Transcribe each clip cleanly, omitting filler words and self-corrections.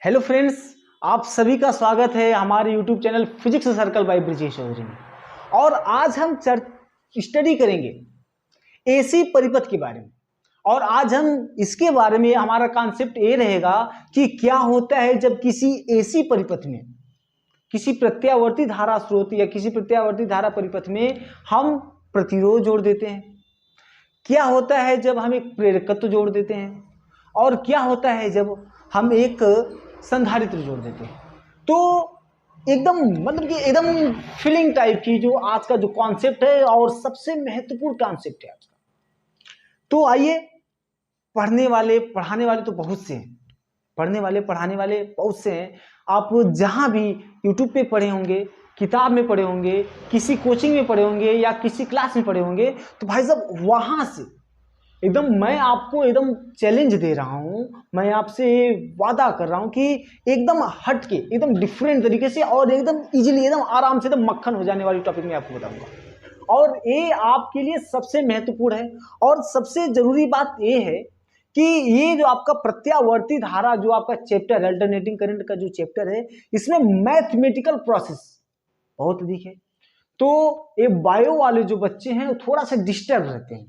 Hello friends, आप सभी का स्वागत है हमारे YouTube channel physics circle by Brijesh Chaudhary में। और आज हम स्टडी करेंगे एसी परिपथ के बारे में। और आज हम इसके बारे में हमारा कॉन्सेप्ट ये रहेगा कि क्या होता है जब किसी एसी परिपथ में किसी प्रत्यावर्ती धारा स्रोत या किसी प्रत्यावर्ती धारा परिपथ में हम प्रतिरोध जोड़ देते हैं, क्या होता है जब हम एक प्रेरकत्व जोड़ देते हैं, और क्या होता है जब हम एक संधारित्र जोड़ देते हैं। तो एकदम मतलब कि एकदम फीलिंग टाइप की जो आज का जो कॉन्सेप्ट है और सबसे महत्वपूर्ण कॉन्सेप्ट है आज का। तो आइए, पढ़ने वाले पढ़ाने वाले तो बहुत से हैं, पढ़ने वाले पढ़ाने वाले बहुत से हैं। आप जहां भी यूट्यूब पे पढ़े होंगे, किताब में पढ़े होंगे, किसी कोचिंग में पढ़े होंगे या किसी क्लास में पढ़े होंगे, तो भाई साहब वहां से एकदम मैं आपको एकदम चैलेंज दे रहा हूं, मैं आपसे वादा कर रहा हूं कि एकदम हट के एकदम डिफरेंट तरीके से और एकदम इजीली एकदम आराम से एकदम मक्खन हो जाने वाली टॉपिक मैं आपको बताऊंगा। और ये आपके लिए सबसे महत्वपूर्ण है। और सबसे जरूरी बात ये है कि ये जो आपका प्रत्यावर्ती धारा जो आपका चैप्टर है, अल्टरनेटिंग करंट का जो चैप्टर है, इसमें मैथमेटिकल प्रोसेस बहुत अधिक है। तो ये बायो वाले जो बच्चे हैं वो थोड़ा सा डिस्टर्ब रहते हैं।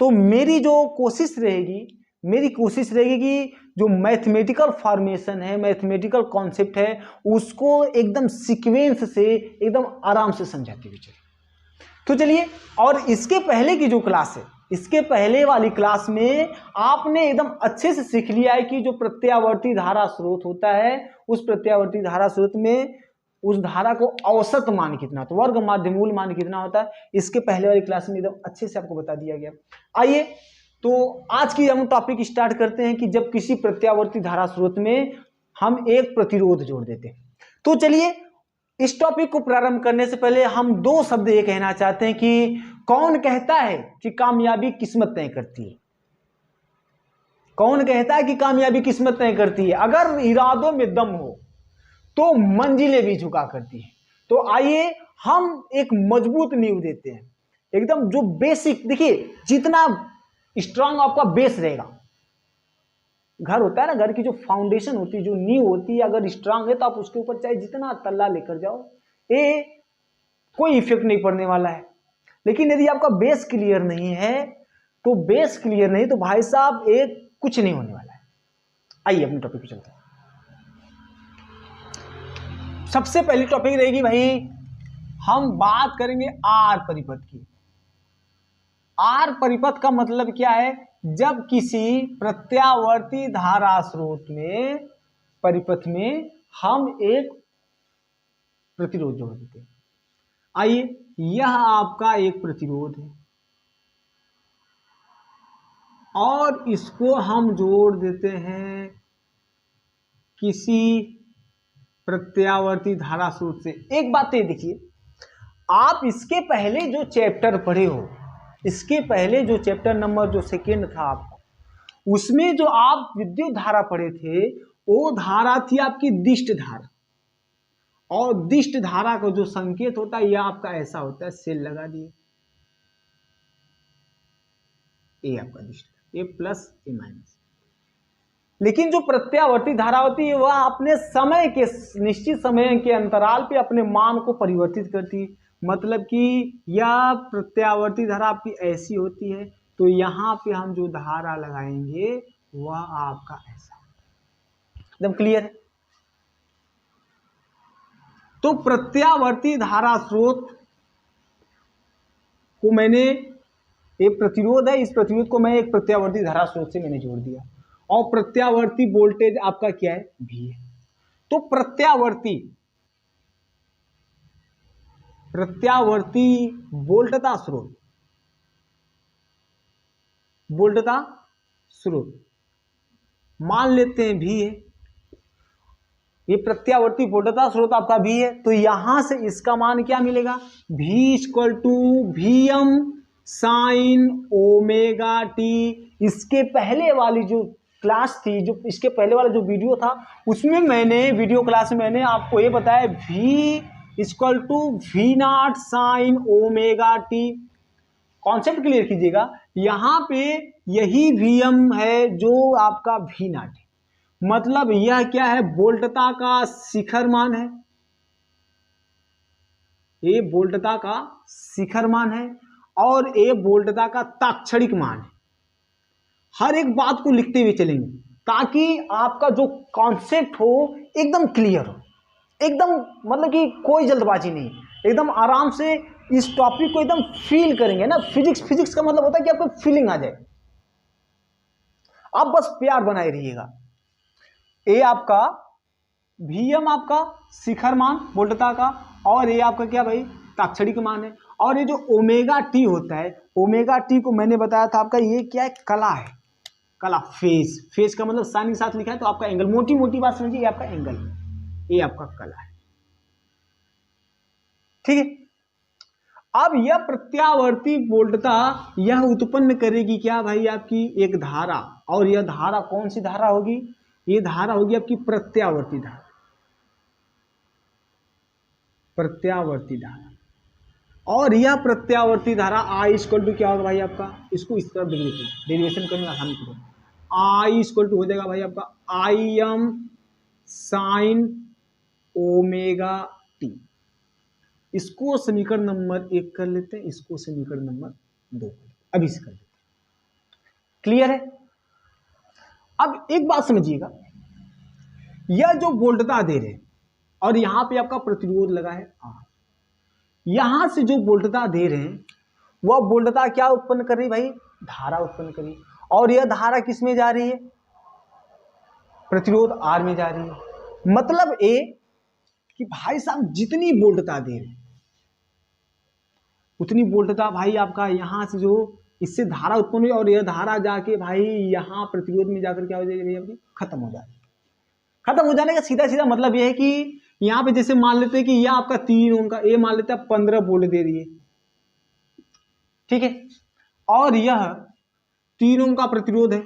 तो मेरी कोशिश रहेगी कि जो मैथमेटिकल फॉर्मेशन है, मैथमेटिकल कॉन्सेप्ट है, उसको एकदम सीक्वेंस से एकदम आराम से समझाते हुए चलिए। तो चलिए, और इसके पहले की जो क्लास है, इसके पहले वाली क्लास में आपने एकदम अच्छे से सीख लिया है कि जो प्रत्यावर्ती धारा स्रोत होता है, उस प्रत्यावर्ती धारा स्रोत में उस धारा को औसत मान कितना, तो वर्ग माध्यमूल मान कितना होता है, इसके पहले वाली क्लास में एकदम अच्छे से आपको बता दिया गया। आइए, तो आज की हम टॉपिक स्टार्ट करते हैं कि जब किसी प्रत्यावर्ती धारा स्रोत में हम एक प्रतिरोध जोड़ देते हैं। तो चलिए, इस टॉपिक को प्रारंभ करने से पहले हम दो शब्द ये कहना चाहते हैं कि कौन कहता है कि कामयाबी किस्मत तय करती है? कौन कहता है कि कामयाबी किस्मत तय करती है? अगर इरादों में दम हो तो मंजिलें भी झुका करती है। तो आइए हम एक मजबूत नींव देते हैं, एकदम जो बेसिक, देखिए जितना स्ट्रांग आपका बेस रहेगा, घर होता है ना, घर की जो फाउंडेशन होती है, जो नींव होती है, अगर स्ट्रांग है तो आप उसके ऊपर चाहे जितना तल्ला लेकर जाओ, ये कोई इफेक्ट नहीं पड़ने वाला है। लेकिन यदि आपका बेस क्लियर नहीं है, तो बेस क्लियर नहीं तो भाई साहब एक कुछ नहीं होने वाला है। आइए अपने टॉपिक पे चलते हैं। सबसे पहली टॉपिक रहेगी भाई, हम बात करेंगे आर परिपथ की। आर परिपथ का मतलब क्या है? जब किसी प्रत्यावर्ती धारा स्रोत में परिपथ में हम एक प्रतिरोध जोड़ देते हैं। आइए, यह आपका एक प्रतिरोध है और इसको हम जोड़ देते हैं किसी प्रत्यावर्ती धारा स्रोत से। एक बात ये देखिए, आप इसके पहले जो चैप्टर पढ़े हो, इसके पहले जो चैप्टर नंबर जो सेकेंड था आपका, उसमें जो आप विद्युत धारा पढ़े थे, वो धारा थी आपकी दिष्ट धारा। और दिष्ट धारा का जो संकेत होता है, यह आपका ऐसा होता है, सेल लगा दिए, ये आपका दिष्ट, ये प्लस ये माइनस। लेकिन जो प्रत्यावर्ती धारा होती है, वह अपने समय के निश्चित समय के अंतराल पे अपने मान को परिवर्तित करती है। मतलब कि यह प्रत्यावर्ती धारा आपकी ऐसी होती है, तो यहां पे हम जो धारा लगाएंगे वह आपका ऐसा, एकदम क्लियर है। तो प्रत्यावर्ती धारा स्रोत को मैंने, एक प्रतिरोध है, इस प्रतिरोध को मैं एक प्रत्यावर्ती धारा स्रोत से मैंने जोड़ दिया, और प्रत्यावर्ती वोल्टेज आपका क्या है? V है। तो प्रत्यावर्ती वोल्टता स्रोत मान लेते हैं V है, ये प्रत्यावर्ती वोल्टता स्रोत आपका V है। तो यहां से इसका मान क्या मिलेगा? V equal to Vm sine omega T. इसके पहले वाली जो क्लास थी, जो इसके पहले वाला जो वीडियो था, उसमें मैंने वीडियो क्लास में मैंने आपको ये बताया V equal to V naught sine omega T. Concept clear कीजिएगा, यहां पे यही Vm है जो आपका V नॉट है। मतलब यह क्या है, वोल्टता का शिखर मान है, ये वोल्टता का शिखर मान है और ये वोल्टता का ताक्षणिक मान है। हर एक बात को लिखते हुए चलेंगे ताकि आपका जो कॉन्सेप्ट हो एकदम क्लियर हो, एकदम मतलब कि कोई जल्दबाजी नहीं, एकदम आराम से इस टॉपिक को एकदम फील करेंगे ना। फिजिक्स का मतलब होता है कि आपको फीलिंग आ जाए, आप बस प्यार बनाए रहिएगा। ए आपका Vm आपका शिखर मान वोल्टता का, और ये आपका क्या भाई, ताक्षणिक मान है। और ये जो ओमेगा टी होता है, ओमेगा टी को मैंने बताया था आपका, ये क्या है, कला है, कला। फेज का मतलब साइन के साथ लिखा है तो आपका एंगल, मोटी मोटी बात समझिए, ये आपका एंगल, ये आपका कला है, ठीक है। अब यह प्रत्यावर्ती वोल्टता यह उत्पन्न करेगी क्या भाई, आपकी एक धारा, और यह धारा कौन सी धारा होगी, ये धारा होगी आपकी प्रत्यावर्ती धारा, प्रत्यावर्ती धारा। और यह प्रत्यावर्ती धारा I इक्वल टू क्या होगा भाई आपका, इसको इस तरह डेरिवेशन करने आसानी करो, I इक्वल टू हो जाएगा भाई आपका Im साइन ओमेगा टी। इसको समीकरण नंबर 1 कर लेते हैं, इसको समीकरण नंबर 2 अभी से कर लेते हैं। क्लियर है। अब एक बात समझिएगा, यह जो वोल्टता दे रहे हैं और यहां पे आपका प्रतिरोध लगा है R, यहां से जो वोल्टता दे रहे हैं वह वोल्टता क्या उत्पन्न कर रही है भाई, धारा उत्पन्न कर रही है। और यह धारा किस में जा रही है, प्रतिरोध R में जा रही है। मतलब ए कि भाई साहब जितनी वोल्टता दे रहे उतनी वोल्टता भाई आपका यहां से जो इससे धारा उत्पन्न हुई, और यह धारा जाके भाई यहां प्रतिरोध में जाकर क्या हो जाएगी भाई आपकी, खत्म हो जाएगी। खत्म हो जाने का सीधा सीधा मतलब यह है कि यहां पे जैसे मान लेते हैं कि यह आपका 3 ओम का, ये मान लेते हैं 15 वोल्ट दे रही है, ठीक है, और यह 3 ओम का प्रतिरोध है,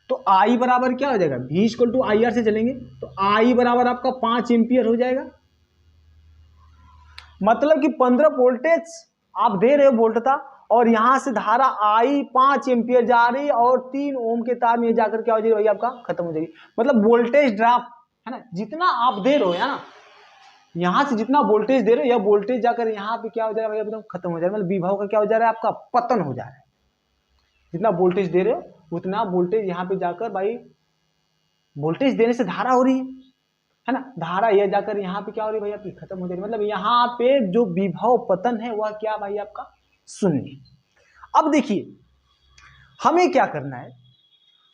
तो I बराबर क्या हो जाएगा, V इक्वल टू IR से चलेंगे तो I बराबर आपका 5 एम्पियर हो जाएगा। मतलब कि 15 वोल्टेज आप दे रहे हो वोल्टता, और यहां से धारा I 5 एम्पियर जा रही है, और 3 ओम के तार में जाकर क्या हो जाएगी भाई आपका, खत्म हो जाएगी। मतलब वोल्टेज ड्रॉप है ना, जितना आप दे रहे हो है ना, यहां से जितना वोल्टेज दे रहे हो, यह वोल्टेज जाकर यहां पे क्या हो जाएगा भाई एकदम खत्म हो जाएगा। मतलब विभव का क्या हो जा रहा है, आपका पतन हो जा रहा है। जितना वोल्टेज दे रहे हो उतना वोल्टेज यहां पे जाकर भाई, वोल्टेज देने से धारा हो रही है ना, धारा यह जाकर यहाँ पे क्या हो रही है भाई आपकी, खत्म हो जाएगी। मतलब यहाँ पे जो विभव पतन है वह क्या भाई आपका, शून्य। अब देखिए हमें क्या करना है,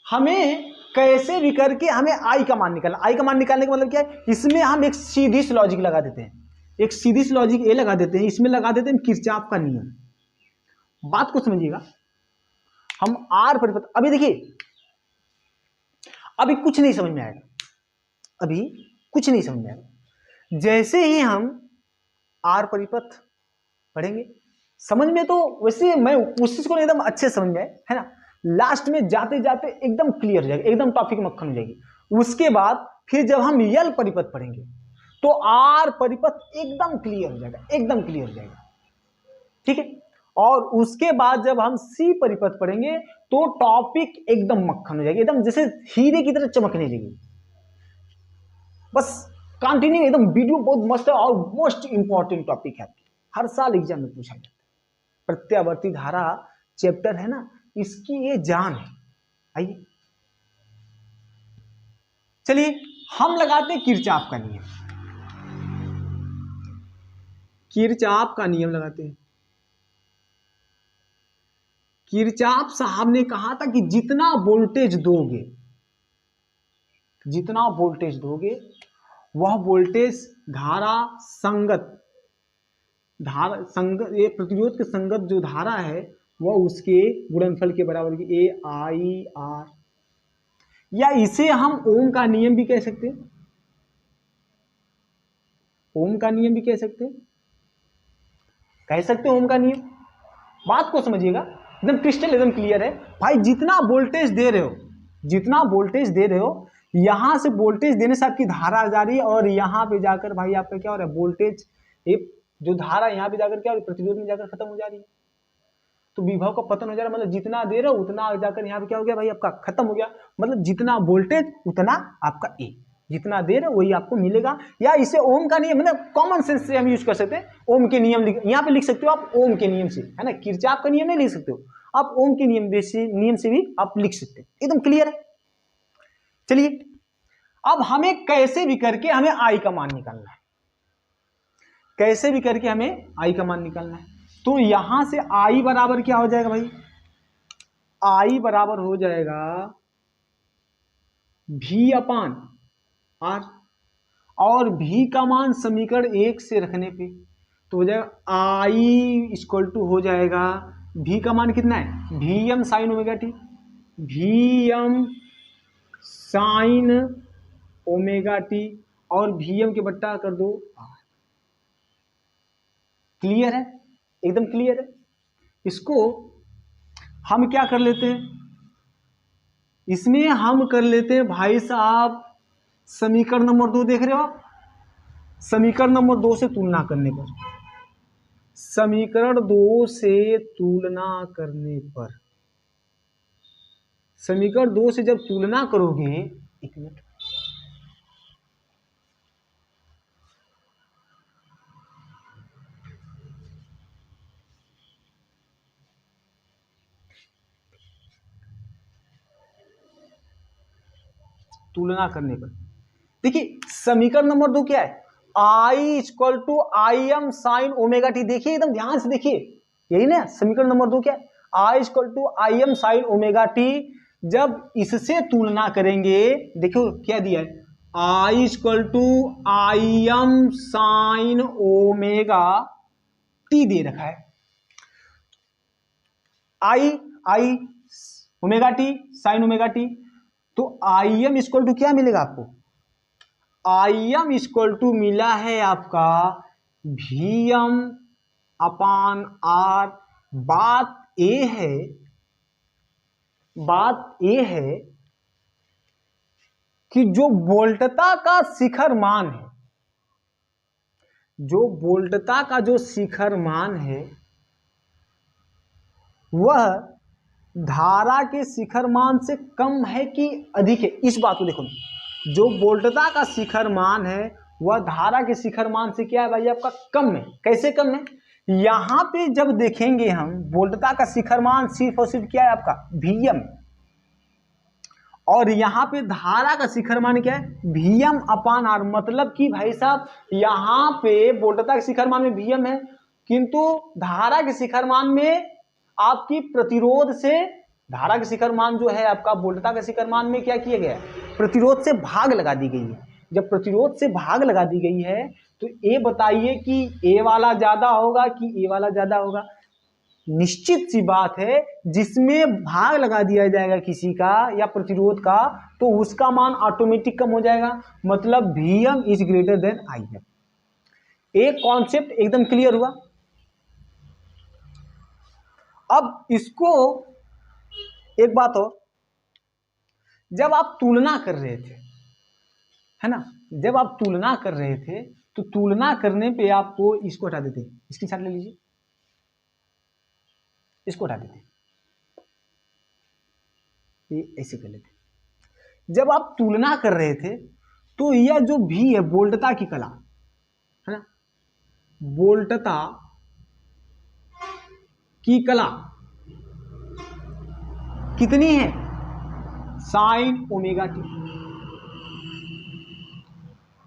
हमें कैसे भी करके हमें आई का मान निकालना। आई का मान निकालने का मतलब क्या है, इसमें हम एक सीधी सी लॉजिक लगा देते हैं, एक सीधी सी लॉजिक ये लगा देते हैं, इसमें लगा देते हैं किरचॉफ का नियम। बात को समझिएगा, हम आर परिपथ, अभी देखिए अभी कुछ नहीं समझ में आएगा, अभी कुछ नहीं समझ में आएगा। जैसे ही हम आर परिपथ पढ़ेंगे समझ में, तो वैसे मैं उस चीज को एकदम अच्छे समझ में है ना, लास्ट में जाते जाते एकदम क्लियर हो जाएगा, एकदम टॉपिक मक्खन हो जाएगी। उसके बाद फिर जब हम यल परिपथ पढ़ेंगे तो आर परिपथ एकदम क्लियर हो जाएगा, एकदम क्लियर हो जाएगा, ठीक है। और उसके बाद जब हम सी परिपथ पढ़ेंगे तो टॉपिक एकदम मक्खन हो जाएगी, एकदम जैसे हीरे की तरह चमकने लगेगी। बस कंटिन्यू, एकदम वीडियो बहुत मस्त है और मोस्ट इंपॉर्टेंट टॉपिक है, हर साल एग्जाम में पूछा जाता है। प्रत्यावर्ती धारा चैप्टर है ना, इसकी ये जान है। आइए चलिए हम लगाते हैं किरचॉफ का नियम, किरचॉफ का नियम लगाते हैं। किरचॉफ साहब ने कहा था कि जितना वोल्टेज दोगे, जितना वोल्टेज दोगे वह वोल्टेज धारा संगत, धारा संगत, ये प्रतिरोध के संगत जो धारा है वह उसके गुणनफल के बराबर की, ए आई आर, या इसे हम ओम का नियम भी कह सकते हैं, ओम का नियम भी कह सकते हैं, कह सकते हैं ओम का नियम। बात को समझिएगा, एकदम क्रिस्टल एकदम क्लियर है भाई। जितना वोल्टेज दे रहे हो, जितना वोल्टेज दे रहे हो, यहां से वोल्टेज देने से आपकी धारा जा रही है, और यहां पे जाकर भाई आपका क्या हो रहा है, वोल्टेज जो धारा यहां पे जाकर क्या हो रही है, प्रतिरोध में जाकर खत्म हो जा रही है। तो विभव का पतन हो जा रहा है, मतलब जितना दे रहे हो उतना जाकर यहाँ पे क्या हो गया भाई आपका खत्म हो गया, मतलब जितना वोल्टेज उतना आपका ए, जितना दे रहे हो वही आपको मिलेगा। या इसे ओम का नियम, मतलब कॉमन सेंस से हम यूज कर सकते हैं, ओम के नियम यहाँ पे लिख सकते हो आप, ओम के नियम से, है ना, किरचॉफ का नियम नहीं लिख सकते हो आप, ओम के नियम से भी आप लिख सकते हैं, एकदम क्लियर है। चलिए अब हमें कैसे भी करके हमें आई का मान निकालना है, कैसे भी करके हमें आई का मान निकालना है। तो यहां से आई बराबर क्या हो जाएगा भाई, आई बराबर हो जाएगा V अपान आर, और V का मान समीकरण 1 से रखने पे तो हो जाएगा आई इक्वल टू हो जाएगा, V का मान कितना है, Vm sine omega T, Vm sine omega T, और Vm के बट्टा कर दो आर। क्लियर है, एकदम क्लियर है। इसको हम क्या कर लेते हैं, इसमें हम कर लेते हैं भाई साहब समीकरण नंबर 2 देख रहे हो आप, समीकरण नंबर 2 से तुलना करने पर, समीकरण 2 से तुलना करने पर, समीकरण 2 से जब तुलना करोगे, एक मिनट, तुलना करने पर देखिए समीकरण नंबर 2 क्या है, I equal to I M sine omega T, देखिए एकदम ध्यान से देखिए, यही ना समीकरण नंबर 2 क्या है, I equal to I M sine omega T. जब इससे तुलना करेंगे, देखो क्या दिया है, I equal to I M sine omega T दे रखा है, I omega T sine omega T, तो आई एम इक्वल टू क्या मिलेगा आपको, आई एम इक्वल टू मिला है आपका वी एम अपान आर। बात ये है कि जो वोल्टता का शिखर मान है, जो वोल्टता का जो शिखर मान है वह धारा के शिखर मान से कम है कि अधिक है। इस बात को देखो, जो वोल्टता का शिखर मान है वह धारा के शिखर मान से क्या है भाई आपका कम है। कैसे कम है, यहां पे जब देखेंगे हम वोल्टता का शिखर मान सिर्फ और सिर्फ क्या है आपका Vm, और यहां पे धारा का शिखर मान क्या है Vm अपान आर। मतलब कि भाई साहब यहां पे वोल्टता के शिखर मान में Vm है, किंतु धारा के शिखर मान में आपकी प्रतिरोध से, धारा के शिखर मान जो है आपका वोल्टता के शिखर मान में क्या किया गया है, प्रतिरोध से भाग लगा दी गई है। जब प्रतिरोध से भाग लगा दी गई है तो ये बताइए कि ए वाला ज्यादा होगा कि ए वाला ज्यादा होगा। निश्चित सी बात है जिसमें भाग लगा दिया जाएगा किसी का या प्रतिरोध का तो उसका मान ऑटोमेटिक कम हो जाएगा, मतलब Vm is greater than Im। एक कॉन्सेप्ट एकदम क्लियर हुआ। अब इसको एक बात और, जब आप तुलना कर रहे थे, है ना, जब आप तुलना कर रहे थे तो तुलना करने पे आपको इसको हटा देते, इसकी छाट ले लीजिए, इसको हटा देते, ये ऐसे कर लेते। जब आप तुलना कर रहे थे तो यह जो भी है वोल्टता की कला, है ना, वोल्टता की कला कितनी है, sign omega T,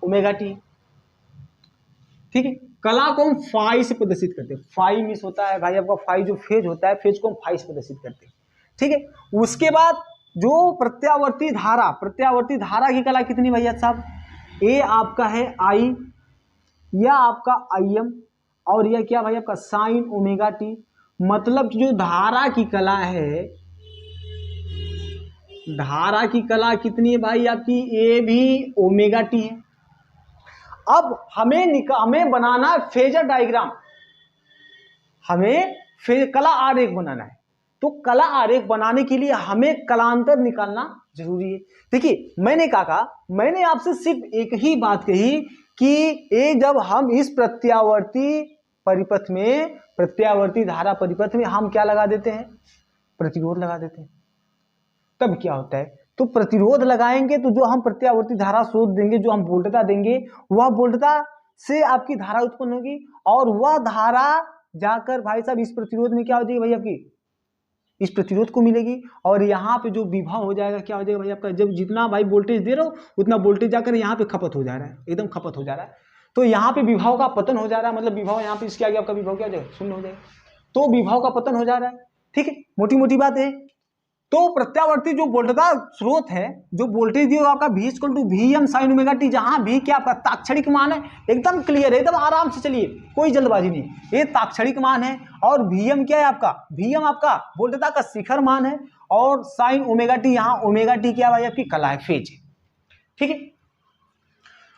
omega T, ठीक है। कला को हम फाई से प्रदर्शित करते हैं, फाई मिस होता है भाई आपका, फाई जो फेज होता है, फेज को हम फाई से प्रदर्शित करते हैं, ठीक है। उसके बाद जो प्रत्यावर्ती धारा, प्रत्यावर्ती धारा की कला कितनी भैया साहब, ए आपका है आई, यह आपका Im, और यह क्या भाई आपका साइन ओमेगा टी। मतलब जो धारा की कला है, धारा की कला कितनी है भाई आपकी, ए भी ओमेगा टी है। अब हमें बनाना है फेजर डायग्राम, हमें कला आरेख बनाना है। तो कला आरेख बनाने के लिए हमें कलांतर निकालना जरूरी है। देखिए मैंने कहा, मैंने आपसे सिर्फ एक ही बात कही कि ये जब हम इस प्रत्यावर्ती परिपथ में, प्रत्यावर्ती धारा परिपथ में हम क्या लगा देते हैं, प्रतिरोध लगा देते हैं। तब क्या होता है, तो प्रतिरोध लगाएंगे तो जो हम प्रत्यावर्ती धारा स्रोत देंगे, जो हम वोल्टता देंगे, वह वोल्टता से आपकी धारा उत्पन्न होगी और वह धारा जाकर भाई साहब इस प्रतिरोध में क्या हो जाएगी भाई, आपकी इस प्रतिरोध को मिलेगी और यहाँ पे जो विभव हो जाएगा क्या हो जाएगा भाई आपका, जब जितना भाई वोल्टेज दे रहे हो उतना वोल्टेज जाकर यहाँ पे खपत हो जा रहा है, एकदम खपत हो जा रहा है, तो यहाँ पे विभव का पतन हो जा रहा है, मतलब विभव यहाँ पे इसके आगे आपका विभव क्या हो जाएगा, शून्य हो जाएगा, तो विभव का पतन हो जा रहा है। ठीक है, मोटी मोटी बात है। तो प्रत्यावर्ती जो वोल्टता स्रोत है, जो वोल्टेज दिया आपका V = Vm sin omega T, जहां भी क्या आपका ताक्षणिक मान है, एकदम क्लियर है, एकदम आराम से चलिए, कोई जल्दबाजी नहीं, ये ताक्षणिक मान है। और Vm क्या है आपका, Vm आपका वोल्टता का शिखर मान है और साइन ओमेगा टी, यहाँ ओमेगा टी क्या भाई आपकी कला है, फेज है। ठीक है,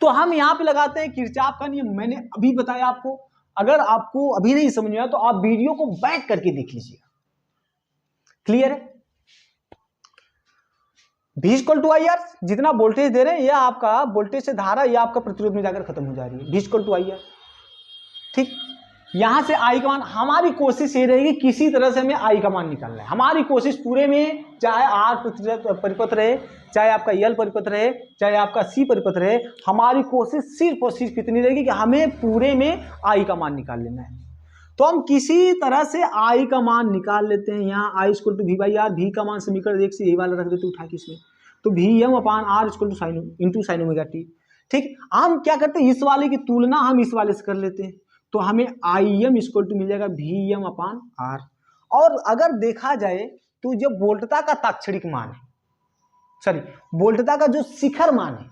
तो हम यहाँ पे लगाते हैं किरचॉफ का नियम। मैंने अभी बताया आपको, अगर आपको अभी नहीं समझ में आया तो आप वीडियो को बैक करके देख लीजिएगा, क्लियर है। V = IR, जितना वोल्टेज दे रहे हैं यह आपका वोल्टेज से धारा या आपका प्रतिरोध में जाकर खत्म हो जा रही है, V = IR। ठीक, यहां से I का मान, हमारी कोशिश ये रहेगी किसी तरह से हमें I का मान निकालना है। हमारी कोशिश पूरे में, चाहे R परिपथ रहे, चाहे आपका L परिपथ रहे, चाहे आपका C परिपथ रहे, हमारी कोशिश सिर्फ और सिर्फ इतनी रहेगी कि हमें पूरे में I का मान निकाल लेना है। तो हम किसी तरह से I का मान निकाल लेते हैं। यहाँ I = V/R, V का मान समीकरण 1 से यही वाला रख देते उठा के इसमें, तो Vm/R = sin ओमेगा टी। ठीक, हम क्या करते हैं, इस वाले की तुलना हम इस वाले से कर लेते हैं, तो हमें Im = मिल जाएगा Vm/R। और अगर देखा जाए तो जब वोल्टता का ताक्षणिक मान है, सॉरी वोल्टता का जो शिखर मान है,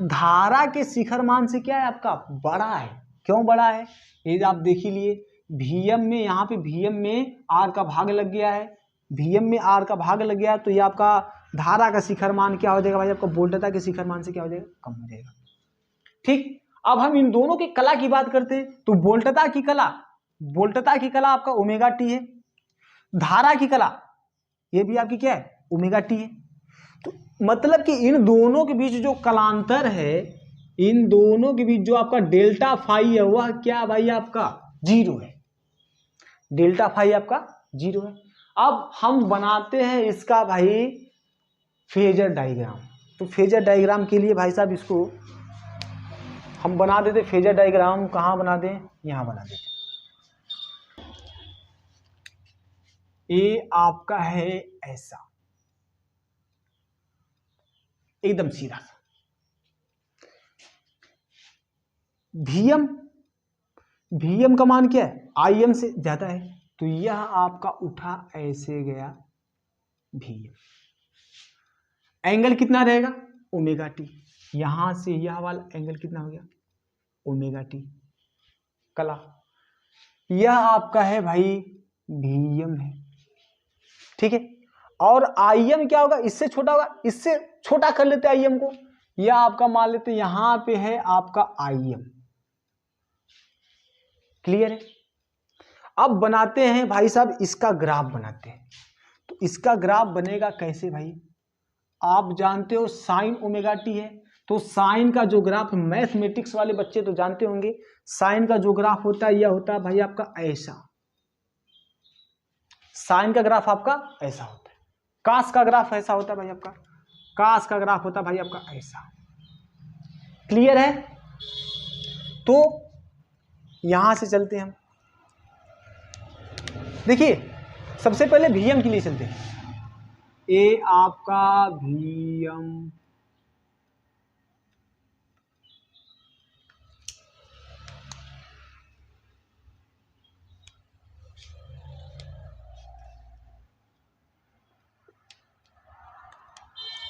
धारा के शिखर मान से क्या है आपका बड़ा है। क्यों बड़ा है, ये आप देख ही लिए, Vm में, यहाँ पे Vm में R का भाग लग गया है, Vm में R का भाग लग गया है, तो ये आपका धारा का शिखर मान क्या हो जाएगा भाई आपका, वोल्टता के शिखर मान से क्या हो जाएगा, कम हो जाएगा। ठीक, अब हम इन दोनों की कला की बात करते हैं, तो वोल्टता की कला आपका ओमेगा टी है, धारा की कला ये भी आपकी क्या है, ओमेगा टी है। तो मतलब कि इन दोनों के बीच जो कलांतर है, इन दोनों के बीच जो आपका डेल्टा फाई है वह क्या भाई आपका 0 है, डेल्टा फाई आपका 0 है। अब हम बनाते हैं इसका भाई फेजर डायग्राम। तो फेजर डायग्राम के लिए भाई साहब इसको हम बना देते, फेजर डायग्राम कहाँ बना दें, यहाँ बना देते। ये आपका है ऐसा, एकदम सीधा सा। Vm का मान क्या है, Im से ज्यादा है, तो यह आपका उठा ऐसे गया Vm। एंगल कितना रहेगा, ओमेगा टी, यहां से यह वाला एंगल कितना हो गया, ओमेगा टी। कला यह आपका है भाई Vm है। ठीक है, और Im क्या होगा, इससे छोटा होगा, इससे छोटा कर लेते हैं Im को, यह आपका मान लेते हैं यहां पे है आपका Im। क्लियर है। अब बनाते हैं भाई साहब इसका ग्राफ बनाते हैं। तो इसका ग्राफ बनेगा कैसे भाई, आप जानते हो साइन ओमेगा टी है, तो साइन का जो ग्राफ, मैथमेटिक्स वाले बच्चे तो जानते होंगे, साइन का जो ग्राफ होता है यह होता है भाई आपका ऐसा, साइन का ग्राफ आपका ऐसा होता है। कास का ग्राफ ऐसा होता है भाई आपका, कास का ग्राफ होता है भाई आपका ऐसा। क्लियर है। तो यहां से चलते हैं हम, देखिए सबसे पहले Vm के लिए चलते हैं। ए आपका Vm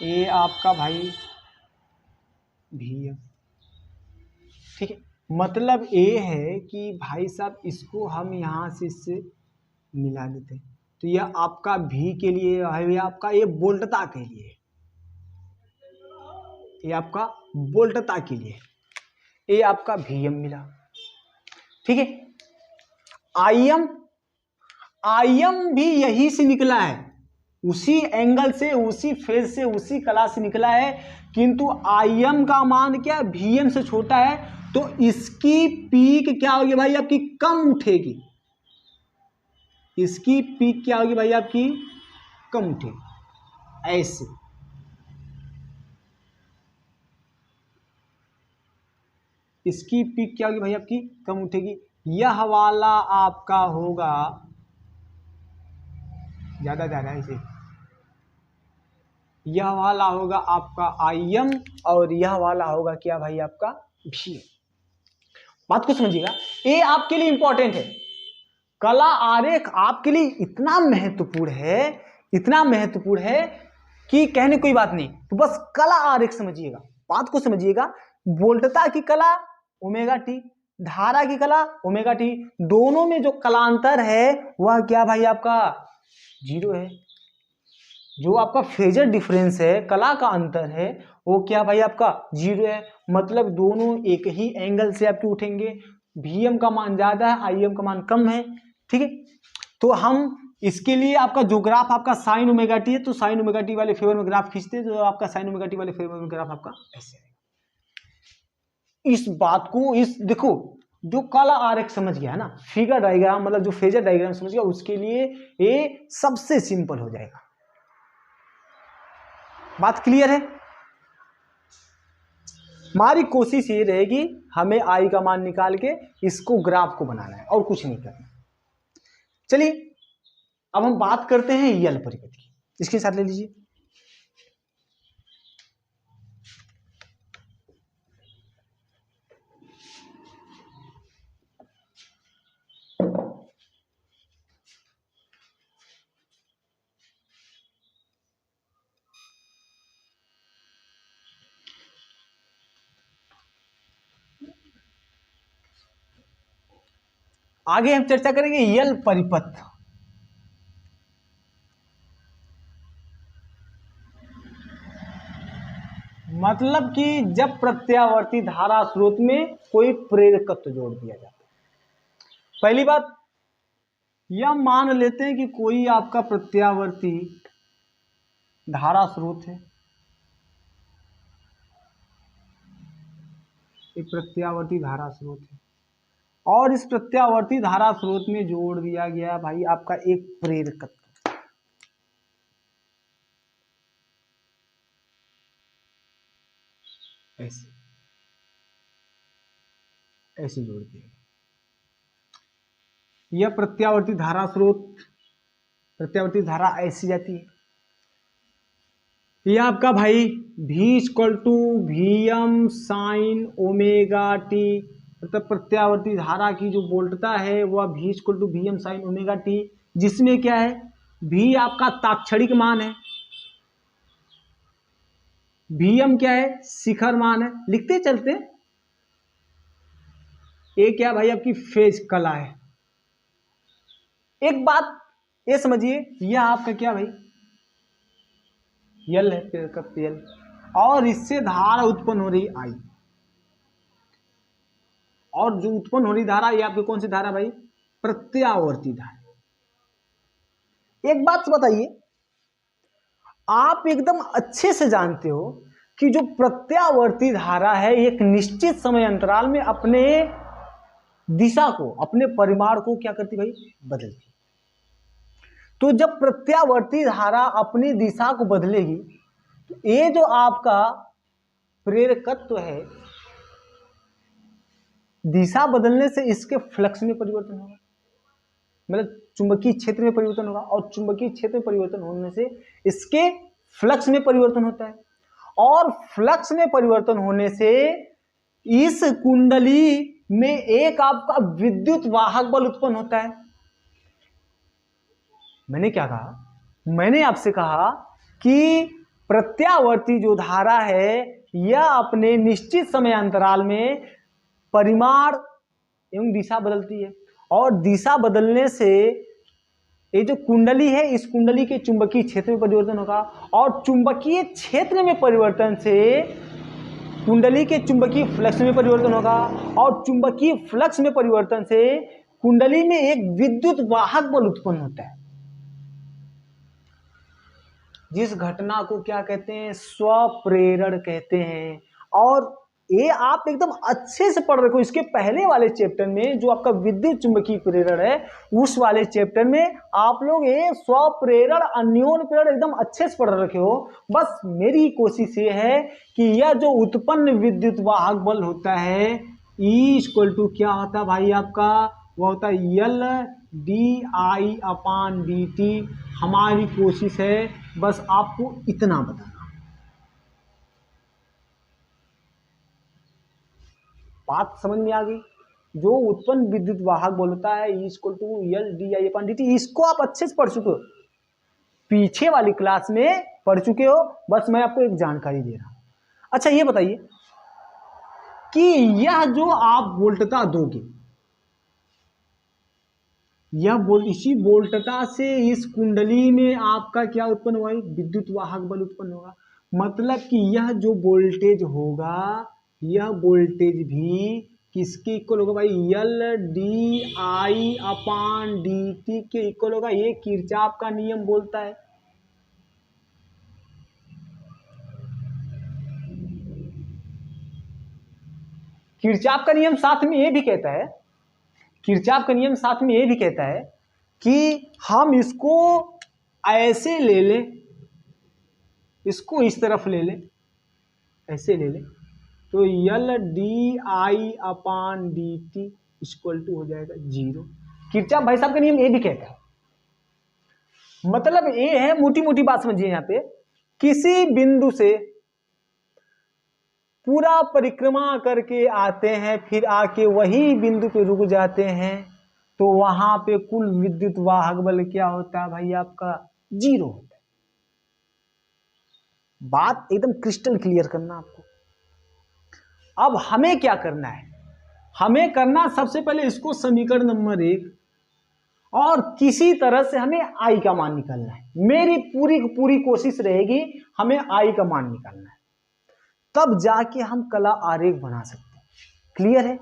ए आपका भाई Vm। ठीक है, मतलब ए है कि भाई साहब इसको हम यहां से इससे मिला देते हैं, तो यह आपका V के लिए है, आपका ये वोल्टता के लिए, ये आपका वोल्टता के लिए, ये आपका Vm मिला। ठीक है, Im भी यही से निकला है, उसी एंगल से, उसी फेज से, उसी कला से निकला है, किंतु Im का मान क्या है, Vm से छोटा है, तो इसकी पीक क्या होगी भाई आपकी, कम उठेगी। इसकी पीक क्या होगी भाई आपकी, कम उठेगी। ऐसे इसकी पीक क्या होगी भाई आपकी, कम उठेगी। यह वाला आपका होगा ज्यादा जा रहा है इसे, यह वाला होगा आपका Im और यह वाला होगा क्या भाई आपका Vm। बात को समझिएगा, ये आपके लिए इंपॉर्टेंट है। कला आरेख आपके लिए इतना महत्वपूर्ण है, इतना महत्वपूर्ण है कि कहने कोई बात नहीं। तो बस कला आरेख समझिएगा, बात को समझिएगा। वोल्टता की कला ओमेगा टी, धारा की कला ओमेगा टी, दोनों में जो कलांतर है वह क्या भाई आपका जीरो है। जो आपका फेजर डिफरेंस है, कला का अंतर है, वो क्या भाई आपका जीरो है। मतलब दोनों एक ही एंगल से आपके उठेंगे। Vm का मान ज्यादा है, Im का मान कम है, ठीक है। तो हम इसके लिए आपका जो ग्राफ आपका साइन ओमेगा टी है, तो साइन ओमेगा टी वाले फेवर में ग्राफ खींचते हैं, तो आपका साइन ओमेगा टी वाले फेवर में ग्राफ आपका ऐसे है। इस बात को, इस देखो, जो कला आरेख समझ गया है ना, फिगर डायग्राम मतलब जो फेजर डायग्राम समझ गया, उसके लिए ये सबसे सिंपल हो जाएगा। बात क्लियर है। हमारी कोशिश ये रहेगी, हमें आई का मान निकाल के इसको ग्राफ को बनाना है और कुछ नहीं करना। चलिए अब हम बात करते हैं यल परिपथ की, इसके साथ ले लीजिए। आगे हम चर्चा करेंगे यल परिपथ। मतलब कि जब प्रत्यावर्ती धारा स्रोत में कोई प्रेरकत्व जोड़ दिया जाता है। पहली बात यह मान लेते हैं कि कोई आपका प्रत्यावर्ती धारा स्रोत है, एक प्रत्यावर्ती धारा स्रोत है, और इस प्रत्यावर्ती धारा स्रोत में जोड़ दिया गया भाई आपका एक प्रेरकत्व। ऐसे ऐसे जोड़ दिया। यह प्रत्यावर्ती धारा स्रोत, प्रत्यावर्ती धारा ऐसी जाती है। यह आपका भाई V=Vm साइन ओमेगा टी, मतलब प्रत्यावर्ती धारा की जो वोल्टता है वह V=Vm साइन ओमेगा टी, जिसमें क्या है, V आपका ताक्षणिक मान है, Vm क्या है, शिखर मान है। लिखते चलते, ये क्या भाई आपकी फेज कला है। एक बात ये समझिए, यह आपका क्या भाई यल है, प्रेरकत्व यल, और इससे धारा उत्पन्न हो रही आई, और जो उत्पन्न हो रही धारा ये आपकी कौन सी धारा भाई, प्रत्यावर्ती धारा। एक बात बताइए, आप एकदम अच्छे से जानते हो कि जो प्रत्यावर्ती धारा है एक निश्चित समय अंतराल में अपने दिशा को, अपने परिमाण को क्या करती भाई, बदलती। तो जब प्रत्यावर्ती धारा अपनी दिशा को बदलेगी, तो ये जो आपका प्रेरकत्व है, दिशा बदलने से इसके फ्लक्स में परिवर्तन होगा, मतलब चुंबकीय क्षेत्र में परिवर्तन होगा, और चुंबकीय क्षेत्र में परिवर्तन होने से इसके फ्लक्स में परिवर्तन होता है, और फ्लक्स में परिवर्तन होने से इस कुंडली में एक आपका विद्युत वाहक बल उत्पन्न होता है। मैंने क्या कहा, मैंने आपसे कहा कि प्रत्यावर्ती जो धारा है यह अपने निश्चित समय अंतराल में परिमाण एवं दिशा बदलती है, और दिशा बदलने से ये जो कुंडली है, इस कुंडली के चुंबकीय क्षेत्र में परिवर्तन होगा, और चुंबकीय क्षेत्र में परिवर्तन से कुंडली के चुंबकीय फ्लक्स में परिवर्तन होगा, और चुंबकीय फ्लक्स में परिवर्तन से कुंडली में एक विद्युत वाहक बल उत्पन्न होता है। जिस घटना को क्या कहते हैं, स्वप्रेरण कहते हैं। और ये आप एकदम अच्छे से पढ़ रहे हो। इसके पहले वाले चैप्टर में जो आपका विद्युत चुंबकीय प्रेरण है, उस वाले चैप्टर में आप लोग ये स्वप्रेरण अन्योन्य प्रेरण एकदम अच्छे से पढ़ रखे हो। बस मेरी कोशिश ये है कि यह जो उत्पन्न विद्युत वाहक बल होता है, E = क्या होता है भाई आपका, वो होता है LdI/dt। हमारी कोशिश है बस आपको इतना बताना। बात समझ में आ गई? जो उत्पन्न विद्युत वाहक बल होता है E = LdI/dt, इसको आप अच्छे से पढ़ चुके हो, पीछे वाली क्लास में पढ़ चुके हो। बस मैं आपको एक जानकारी दे रहा हूं। अच्छा ये बताइए कि यह जो आप वोल्टता दोगे, इसी वोल्टता से इस कुंडली में आपका क्या उत्पन्न हुआ, विद्युत वाहक बल उत्पन्न होगा। मतलब कि यह जो वोल्टेज होगा, यह वोल्टेज भी किसके इक्वल होगा भाई, LdI/dt के इक्वल होगा। ये किरचॉफ का नियम बोलता है। किरचॉफ का नियम साथ में ये भी कहता है, किरचॉफ का नियम साथ में ये भी कहता है कि हम इसको ऐसे ले लें, इसको इस तरफ ले लें, ऐसे ले लें, तो LdI/dt = हो जाएगा 0। किरचॉफ भाई साहब का नियम ये भी कहता है। मतलब ये है, मोटी मोटी बात समझिए यहाँ पे, किसी बिंदु से पूरा परिक्रमा करके आते हैं, फिर आके वही बिंदु पे रुक जाते हैं, तो वहां पे कुल विद्युत वाहक बल क्या होता है भाई आपका, 0 होता है। बात एकदम क्रिस्टल क्लियर करना आपको। अब हमें क्या करना है, हमें करना सबसे पहले इसको समीकरण नंबर 1, और किसी तरह से हमें आई का मान निकालना है। मेरी पूरी कोशिश रहेगी हमें आई का मान निकालना है, तब जाके हम कला आरेख बना सकते हैं। क्लियर है?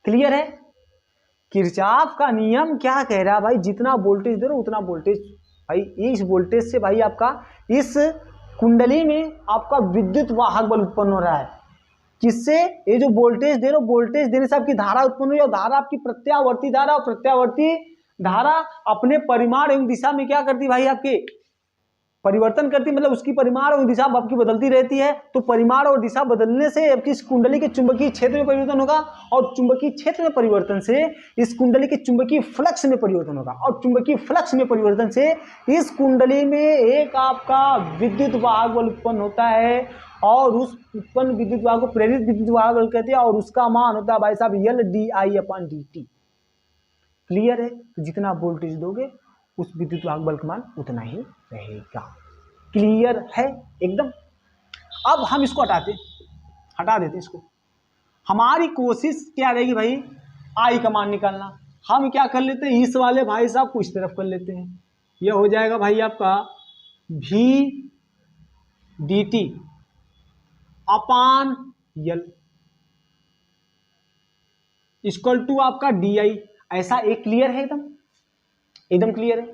क्लियर है? किरचॉफ का नियम क्या कह रहा है भाई, जितना वोल्टेज दे रहे हो उतना वोल्टेज, भाई इस वोल्टेज से भाई आपका इस कुंडली में आपका विद्युत वाहक बल उत्पन्न हो रहा है। किससे? ये जो वोल्टेज दे रहे हो, वोल्टेज देने से आपकी धारा उत्पन्न हुई, और धारा आपकी प्रत्यावर्ती धारा, और प्रत्यावर्ती धारा अपने परिमाण एवं दिशा में क्या करती भाई, आपके परिवर्तन करती, मतलब उसकी परिमाण और दिशा आपकी बदलती रहती है। तो परिमाण और दिशा बदलने से आपकी इस कुंडली के चुंबकीय क्षेत्र में परिवर्तन होगा, और चुंबकीय क्षेत्र में परिवर्तन से इस कुंडली के चुंबकीय फ्लक्स में परिवर्तन होगा, और चुंबकीय फ्लक्स में परिवर्तन से इस कुंडली में एक आपका विद्युत वाहक बल उत्पन्न होता है, और उस उत्पन्न विद्युत वाहक को प्रेरित विद्युत वाहक बल कहते हैं, और उसका मान होता है भाई साहब LdI/dt। क्लियर है? जितना वोल्टेज दोगे उस विद्युत वाहक बल का मान उतना ही रहेगा। क्लियर है एकदम? अब हम इसको हटा देते इसको। हमारी कोशिश क्या रहेगी भाई, आई का मान निकालना। हम क्या कर लेते हैं, इस वाले भाई साहब को इस तरफ कर लेते हैं। यह हो जाएगा भाई आपका V/L = आपका DI। ऐसा एक क्लियर है? एकदम क्लियर है।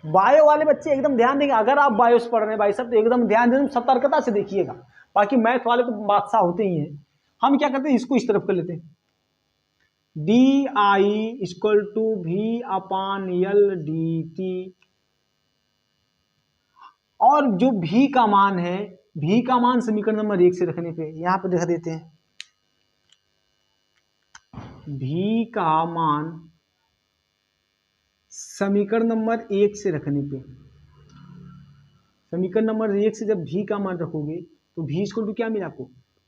बायो वाले बच्चे एकदम ध्यान देंगे, अगर आप बायो से पढ़ रहे हैं भाई साहब तो एकदम ध्यान दें, सतर्कता से देखिएगा। बाकी मैथ वाले तो बादशाह होते ही हैं। हम क्या करते हैं, इसको इस तरफ कर लेते हैं, DI = V/L dt। और जो V का मान है, V का मान समीकरण नंबर 1 से रखने पे यहां पे दिखा देते हैं। V का मान समीकरण नंबर 1 से रखने पे, समीकरण नंबर 1 से जब V का मान रखोगे तो V = क्या मिला आपको,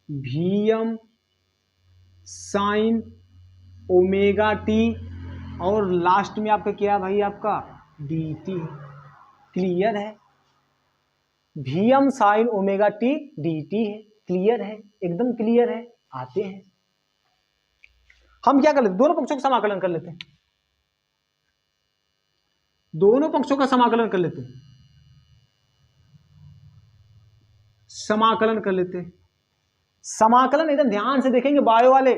Vm sin ωt, और लास्ट में आपका क्या है भाई, आपका dt। क्लियर है? Vm sin ωt dt है। क्लियर है? एकदम क्लियर है। आते हैं हम क्या कर लेते, दोनों पक्षों का समाकलन कर लेते हैं, दोनों पक्षों का समाकलन कर लेते हैं, समाकलन कर लेते हैं। समाकलन एकदम ध्यान से देखेंगे बायो वाले,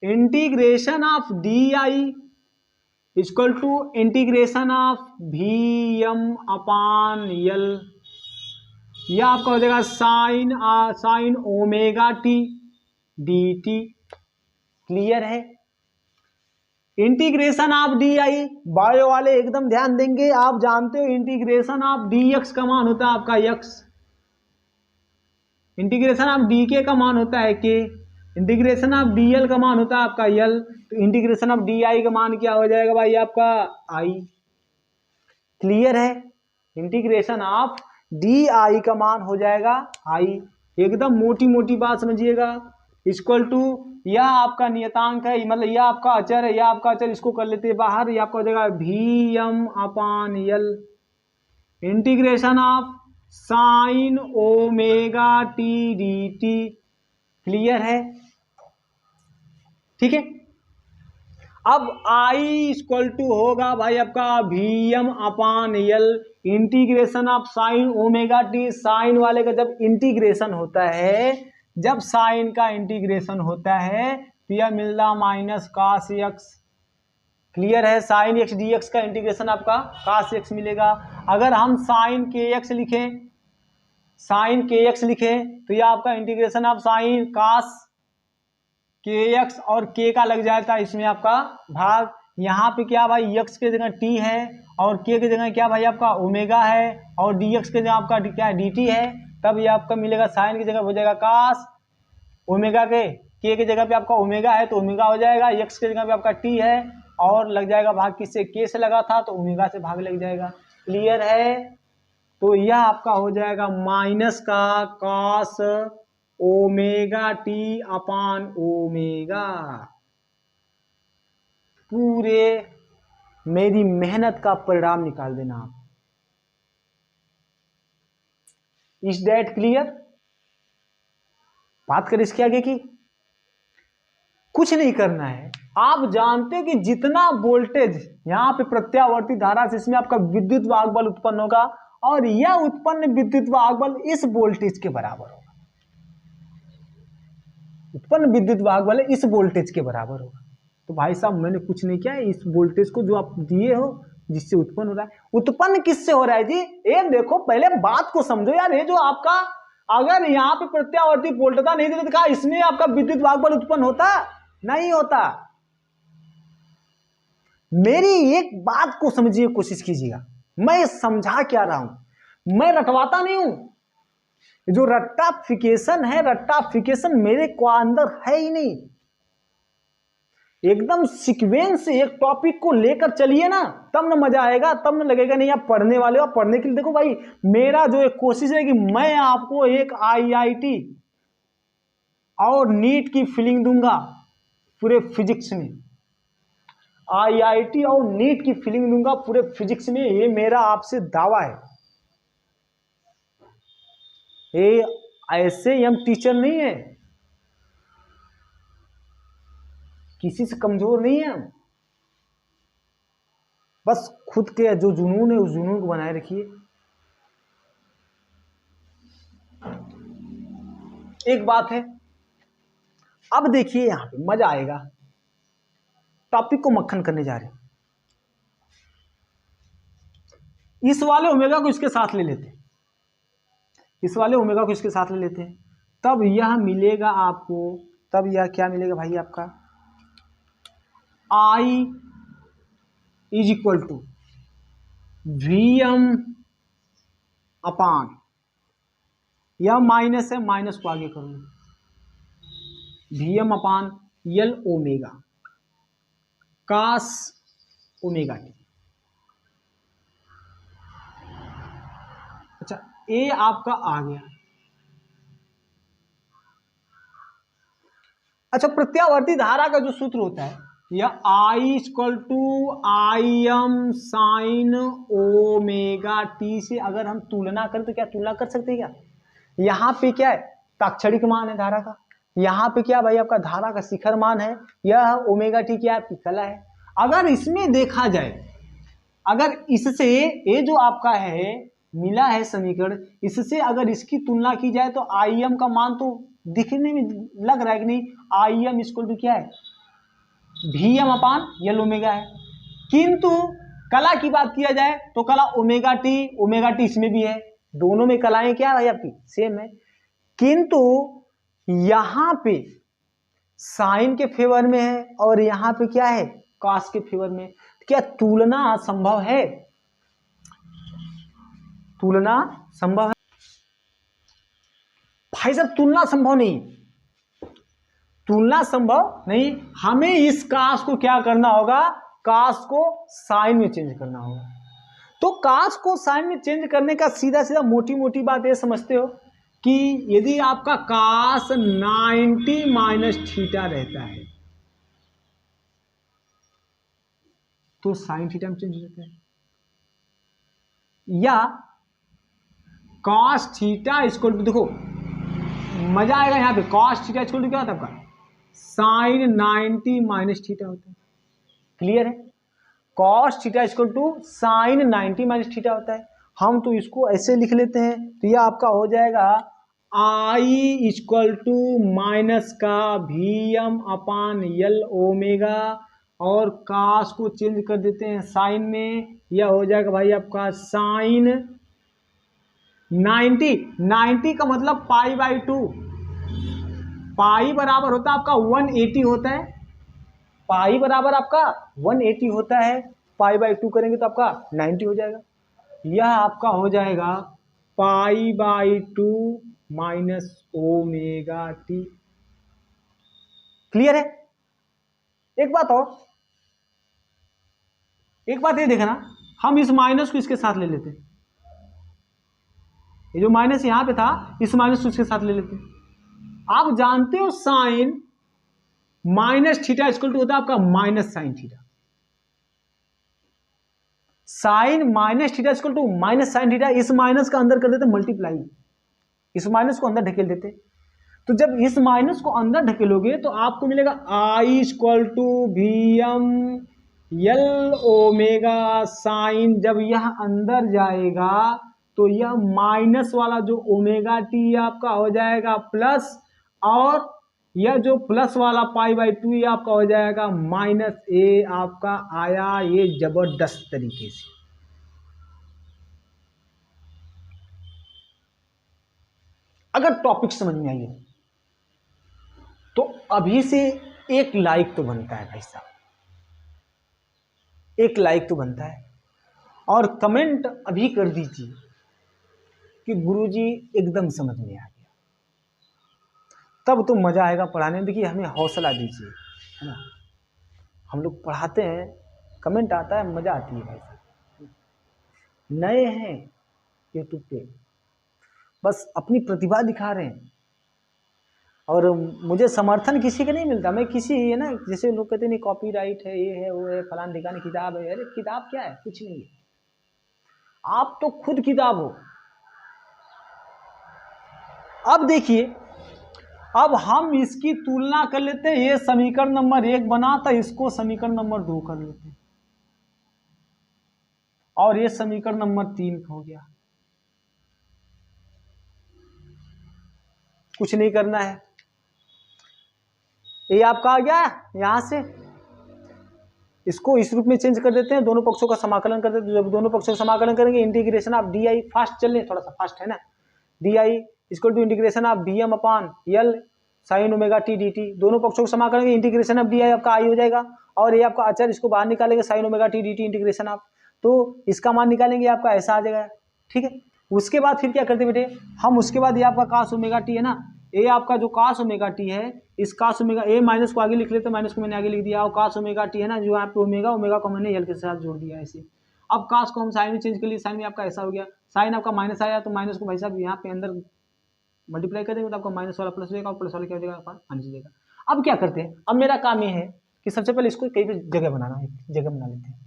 integration of DI equal to integration of V M upon L, यह आपका हो जाएगा sine omega T D T. Clear है। Integration of D I, bio वाले एकदम ध्यान देंगे, आप जानते हो इंटीग्रेशन ऑफ डी एक्स का मान होता है आपका यक्स, इंटीग्रेशन ऑफ डी के का मान होता है के, इंटीग्रेशन ऑफ डी एल का मान होता है आपका यल, तो इंटीग्रेशन ऑफ डी आई का मान क्या हो जाएगा भाई आपका आई। क्लियर है। इंटीग्रेशन ऑफ डी आई का मान हो जाएगा आई, एकदम मोटी मोटी बात समझिएगा। इक्वल टू यह आपका नियतांक है, मतलब यह आपका अचर है, यह आपका अचर, इसको कर लेते हैं बाहर, यह आपका हो जाएगा V M upon L integration of sine omega T D T. Clear है। ठीक है। अब आई इक्वल टू होगा भाई आपका V M upon L integration of sine omega T, sine वाले का जब इंटीग्रेशन होता है, जब साइन का इंटीग्रेशन होता है तो यह मिलता माइनस कास एक्स। क्लियर है। साइन एक्स डी एक्स का इंटीग्रेशन आपका कास एक्स मिलेगा। अगर हम साइन के एक्स लिखें, साइन के एक्स लिखें तो यह आपका इंटीग्रेशन ऑफ साइन कास के एक्स, और के का लग जाता है इसमें आपका भाग। यहाँ पे क्या भाई एक्स के जगह टी है और के की जगह क्या भाई आपका ओमेगा है, और डी एक्स के जगह आपका क्या है डी टी है, तब ये आपका मिलेगा साइन की जगह हो जाएगा कास, ओमेगा के की जगह पे आपका ओमेगा है तो ओमेगा हो जाएगा, एक्स के जगह पे आपका टी है और लग जाएगा भाग किससे, के से लगा था तो ओमेगा से भाग लग जाएगा। क्लियर है। तो यह आपका हो जाएगा माइनस का cos omega T upon omega. पूरे मेरी मेहनत का परिणाम निकाल देना आप। Is that clear. बात करें इसके आगे की, कुछ नहीं करना है। आप जानते हो कि जितना वोल्टेज यहां पे प्रत्यावर्ती धारा से इसमें आपका विद्युत वाहक बल उत्पन्न होगा, और यह उत्पन्न विद्युत वाहक बल इस वोल्टेज के बराबर होगा। उत्पन्न विद्युत वाहक बल इस वोल्टेज के बराबर होगा। तो भाई साहब मैंने कुछ नहीं किया, इस वोल्टेज को जो आप दिए हो जिससे उत्पन्न हो रहा है, उत्पन्न किससे हो रहा है जी, ये देखो पहले बात को समझो यार। ये जो आपका अगर यहाँ पे प्रत्यावर्ती वोल्टता नहीं देते तो क्या इसमें आपका विद्युत वाहक बल उत्पन्न होता? नहीं होता। मेरी एक बात को समझिए, कोशिश कीजिएगा, मैं समझा क्या रहा हूं, मैं रटवाता नहीं हूं। जो रट्टाफिकेशन है, रट्टाफिकेशन मेरे को अंदर है ही नहीं। एकदम सीक्वेंस से एक टॉपिक को लेकर चलिए ना, तब ना मजा आएगा, तब ना लगेगा नहीं आप पढ़ने वाले हो। पढ़ने के लिए देखो भाई, मेरा जो एक कोशिश है कि मैं आपको एक आईआईटी और नीट की फीलिंग दूंगा पूरे फिजिक्स में। आईआईटी और नीट की फीलिंग दूंगा पूरे फिजिक्स में, ये मेरा आपसे दावा है। ये ऐसे हम टीचर नहीं है, किसी से कमजोर नहीं है हम, बस खुद के जो जुनून है उस जुनून को बनाए रखिए। एक बात है, अब देखिए यहां पे मजा आएगा, टॉपिक को मक्खन करने जा रहे हैं। इस वाले ओमेगा को इसके साथ ले लेते हैं, इस वाले ओमेगा को इसके साथ ले लेते हैं, तब यह मिलेगा आपको, तब यह क्या मिलेगा भाई आपका, I is equal to V M upon, यह माइनस है, माइनस को आगे करूंगा, V M upon L omega cos omega T. अच्छा, ए आपका आ गया। अच्छा, प्रत्यावर्ती धारा का जो सूत्र होता है, यह I equal to I M sine omega T से अगर हम तुलना करें तो क्या तुलना कर सकते हैं क्या? यहाँ पे क्या है, ताक्षणिक मान है धारा का, यहाँ पे क्या भाई आपका धारा का शिखर मान है, यह ओमेगा टी क्या है, पिछला है। अगर इसमें देखा जाए, अगर इससे ये जो आपका है मिला है समीकरण, इससे अगर इसकी तुलना की जाए तो आई एम का मान तो दिखने में लग रहा है कि नहीं, आई एम इक्वल टू क्या है, we M upon L omega है। किंतु कला की बात किया जाए तो कला ओमेगा टी इसमें भी है, दोनों में कलाएं क्या है आपकी सेम है, किंतु यहां पे साइन के फेवर में है और यहां पे क्या है कॉस के फेवर में। क्या तुलना संभव है? तुलना संभव है भाई साहब? तुलना संभव नहीं, तुलना संभव नहीं। हमें इस कास को क्या करना होगा, कास को साइन में चेंज करना होगा। तो कास को साइन में चेंज करने का सीधा सीधा मोटी मोटी बात ये समझते हो कि यदि आपका कास 90 माइनस थीटा रहता है तो साइन थीटा में चेंज हो जाता है, या कॉस थीटा इक्वल टू, देखो मजा आएगा यहां पे, कॉस थीटा इक्वल टू क्या होता है आपका साइन 90 माइनस थीटा होता है। क्लियर है? Cos theta equal to sine 90 minus theta होता है। हम तो इसको ऐसे लिख लेते हैं, तो यह आपका हो जाएगा आई इक्वल टू माइनस का VM अपान L ओमेगा, और कास को चेंज कर देते हैं साइन में, यह हो जाएगा भाई आपका साइन 90 का मतलब पाई बाई 2, पाई बराबर होता है आपका 180 होता है, पाई बराबर आपका 180 होता है, पाई बाई 2 करेंगे तो आपका 90 हो जाएगा। यह आपका हो जाएगा pi by 2 minus omega T. Clear है? एक बात और, एक बात ये देखना, हम इस माइनस को इसके साथ ले लेते, ये जो माइनस यहां पे था इस माइनस को इसके साथ ले लेते। आप जानते हो sine minus theta equal to होता है आपका minus sine theta, sine minus theta equal to minus sine theta. इस माइनस का अंदर कर देते मल्टीप्लाई, इस माइनस को अंदर ढकेल देते, तो जब इस माइनस को अंदर ढकेलोगे तो आपको मिलेगा I equal to VM L omega sine. जब यह अंदर जाएगा तो यह माइनस वाला जो ओमेगा टी आपका हो जाएगा प्लस, और यह जो प्लस वाला पाई बाई 2 ये आपका हो जाएगा माइनस। ए आपका आया ये जबरदस्त तरीके से। अगर टॉपिक समझ में आई तो अभी से एक लाइक तो बनता है भाई साहब, एक लाइक तो बनता है, और कमेंट अभी कर दीजिए कि गुरुजी एकदम समझ में आ गया, तब तो मजा आएगा पढ़ाने में। देखिए हमें हौसला दीजिए, है ना, हम लोग पढ़ाते हैं, कमेंट आता है, मजा आती है भाई साहब। नए हैं यूट्यूब पे, बस अपनी प्रतिभा दिखा रहे हैं, और मुझे समर्थन किसी का नहीं मिलता। मैं किसी, है ना, जैसे लोग कहते नहीं कॉपीराइट है, ये है वो है, फलान ढिकाने किताब है, अरे किताब क्या है, कुछ नहीं है, आप तो खुद किताब हो। अब देखिए, अब हम इसकी तुलना कर लेते हैं, ये समीकरण नंबर 1 बना था, इसको समीकरण नंबर 2 कर लेते हैं, और ये समीकरण नंबर 3 हो गया। कुछ नहीं करना है, ये आपका आ गया, यहां से इसको इस रूप में चेंज कर देते हैं, दोनों पक्षों का समाकलन कर देते हैं। जब दोनों पक्षों का समाकलन करेंगे, integration of D I, fast चल थोड़ा सा फास्ट है ना, D I equal to integration of VM upon L sine omega T D T, दोनों पक्षों को समा करेंगे, इंटीग्रेशन ऑफ डी आई आपका आई हो जाएगा, और ये आपका अचर, इसको बाहर निकालेंगे, sign omega T D T integration of, तो इसका मान निकालेंगे आपका ऐसा आ जाएगा। ठीक है, उसके बाद फिर क्या करते बेटे हम, उसके बाद ये आपका कास ओमेगा टी है ना, ये आपका जो कास ओमेगा टी है, इस कास ओमेगा, ए माइनस को आगे लिख लेते, माइनस को मैंने आगे लिख दिया, और कास ओमेगा टी है ना, जो यहाँ पे ओमेगा, ओमेगा को मैंने L के साथ जोड़ दिया ऐसे। अब कास को हम साइन में चेंज कर लिए, साइन में आपका ऐसा हो गया, साइन आपका माइनस आया, तो माइनस को भाई साहब यहाँ पे अंदर मल्टीप्लाई कर देंगे तो आपका माइनस वाला प्लस हो जाएगा, और प्लस वाला क्या हो जाएगा आपका माइनस हो जाएगा। अब क्या करते हैं, अब मेरा काम ये है कि सबसे पहले इसको कहीं पे जगह बनाना है, जगह बना लेते हैं,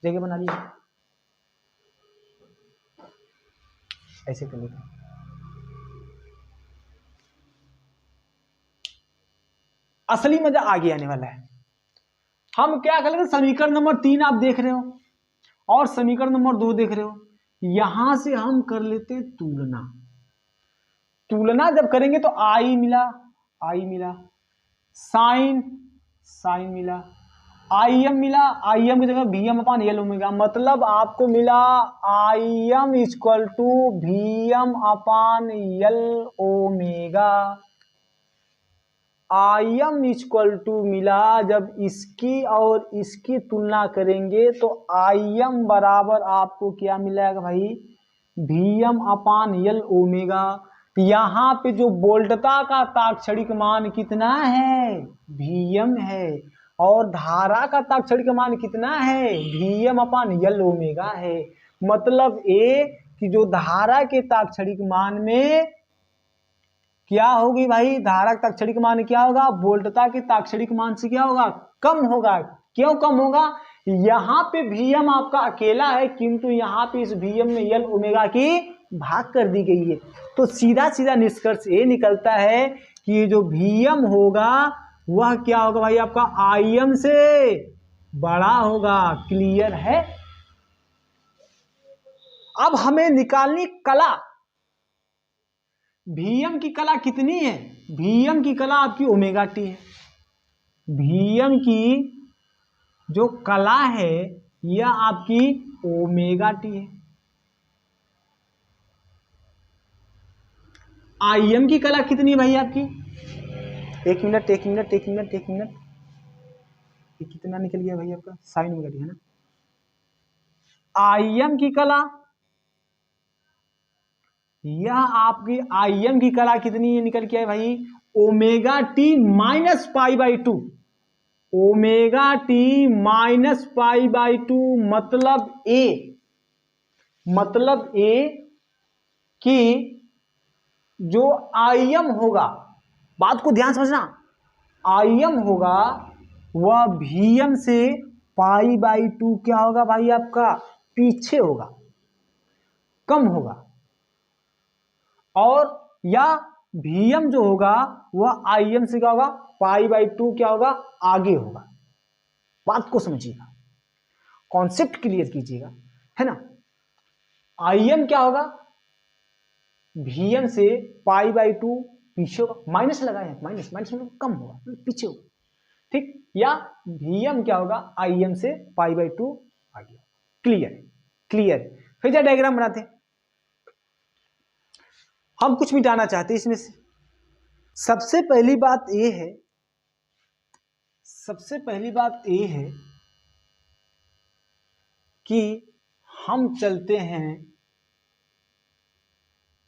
जगह बना लीजिए, ऐसे कर लेते हैं। असली मजा आगे आने वाला है। हम क्या करेंगे, समीकरण नंबर 3 आप देख रहे हो और समीकरण नंबर 2 देख रहे हो, यहां से हम कर लेते हैं तुलना। तुलना जब करेंगे तो आई मिला, साइन, साइन मिला, आई एम मिला, आई एम की जगह V M upon L omega, मतलब आपको मिला I M equal to V M upon L omega. I M equal to मिला, जब इसकी और इसकी तुलना करेंगे तो आई एम बराबर आपको क्या मिलेगा भाई, we M upon L omega. तो यहाँ पे जो वोल्टता का ताक्षणिक मान कितना है, वी एम है, और धारा का ताक्षणिक मान कितना है, we M upon L omega है। मतलब ए कि जो धारा के ताक्षणिक मान में क्या होगी भाई, धारा का ताक्षणिक मान क्या होगा, वोल्टता के ताक्षणिक मान से क्या होगा, कम होगा। क्यों कम होगा, यहाँ पे Vm आपका अकेला है, किंतु यहाँ पे इस Vm में यल ओमेगा की भाग कर दी गई है। तो सीधा सीधा निष्कर्ष ये निकलता है कि जो Vm होगा वह क्या होगा भाई, आपका Im से बड़ा होगा। क्लियर है। अब हमें निकालनी कला, Vm की कला कितनी है, Vm की कला आपकी ओमेगा टी है। Vm की जो कला है यह आपकी ओमेगा टी है। Im की कला कितनी है भाई आपकी, एक मिनट एक मिनट एक मिनट एक मिनट, ये कितना निकल गया भाई आपका, साइन ओमेगा टी है ना। Im की कला, यह आपकी Im की कला कितनी है, निकल के आए भाई omega T minus pi by two, omega T minus pi by two. मतलब ए कि जो Im होगा, बात को ध्यान समझना, Im होगा वह Vm से पाई बाई टू क्या होगा भाई आपका, पीछे होगा, कम होगा। और या Vm जो होगा वह Im से क्या होगा, पाई बाई टू क्या होगा, आगे होगा। बात को समझिएगा, कॉन्सेप्ट क्लियर कीजिएगा, है ना। Im क्या होगा, Vm से पाई बाई टू पीछे होगा, माइनस लगाए हैं, माइनस माइनस मतलब कम होगा, पीछे होगा, ठीक। या Vm क्या होगा, Im से पाई बाई टू आगे। क्लियर है, क्लियर। फिर क्या डायग्राम बनाते हैं, हम कुछ मिटाना चाहते हैं इसमें से। सबसे पहली बात यह है, सबसे पहली बात यह है कि हम चलते हैं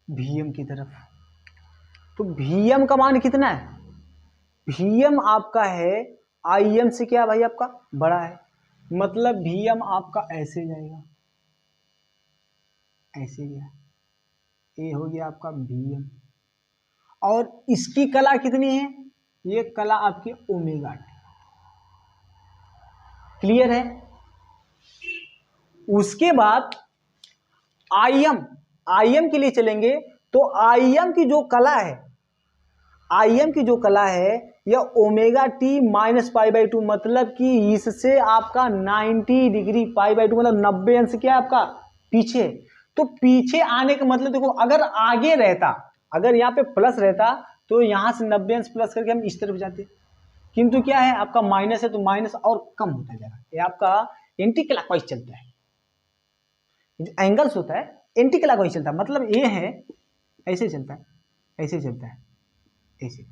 Vm की तरफ। तो Vm का मान कितना है, Vm आपका है Im से क्या भाई आपका बड़ा है, मतलब Vm आपका ऐसे जाएगा, ऐसे गया, ये हो गया आपका Vm। और इसकी कला कितनी है, ये कला आपकी ओमेगा टी। क्लियर है। उसके बाद Im के लिए चलेंगे, तो Im की जो कला है, Im की जो कला है यह omega T minus pi by two, मतलब कि इससे आपका 90 डिग्री, पाई बाई टू मतलब 90 अंश क्या है आपका पीछे। तो पीछे आने का मतलब देखो, अगर आगे रहता, अगर यहाँ पे प्लस रहता तो यहाँ से 90 अंश प्लस करके हम इस तरफ जाते, किंतु क्या है आपका माइनस है, तो माइनस और कम होता जाएगा। ये आपका एंटी क्लॉकवाइज चलता है, जो एंगल्स होता है एंटी क्लॉकवाइज चलता है, मतलब ये है ऐसे चलता है, ऐसे चलता है, ऐसे।